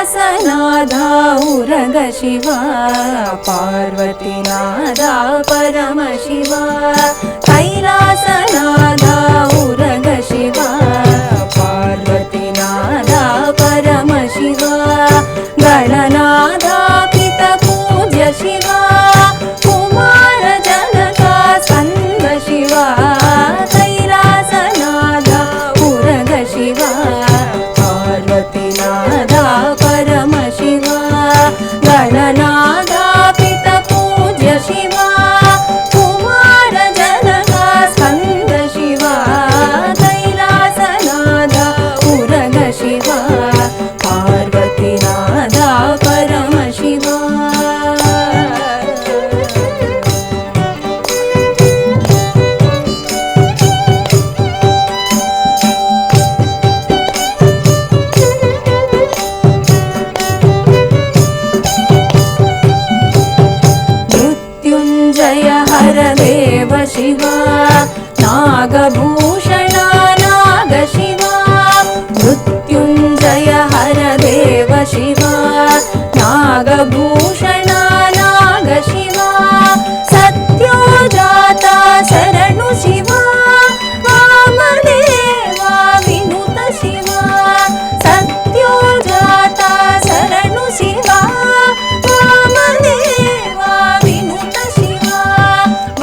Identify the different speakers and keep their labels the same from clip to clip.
Speaker 1: कैलासनादा उरग शिवा पार्वतीनादा परम शिवा कैलासनादा उरग शिवा पार्वतीनादा परम शिवा गणनादा पित पूज्य शिवा कुमार जनका स्कंद शिवा कैलासनादा उरग शिवा पार्वतीनादा परम शिवा गणनादा पित पूज्य शिवा कुमार जनका स्कंद शिवा कैलासनादा उरग शिवा पार्वतीनादा परम शिवा मृत्युंजय हर देव शिवा नागभूषण नाग शिवा मृत्युंजय हर देव शिवा नागभूषण नाग शिवा सत्योजाता शरणु शिवा वामदेवा विनुत शिवा सत्योजाता शरणु शिवा वामदेवा विनुत शिवा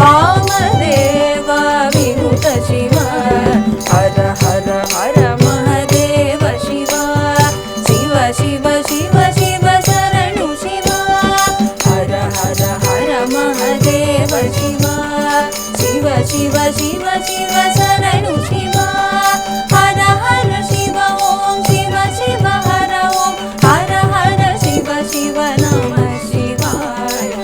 Speaker 1: वामदेवा विनुत शिवा हर हर हर महादेव शिवा शिव शिव शिव शिव शरणु शिवा हर हर हर महादेव शिवा शिव शिव शिव शिव शरणु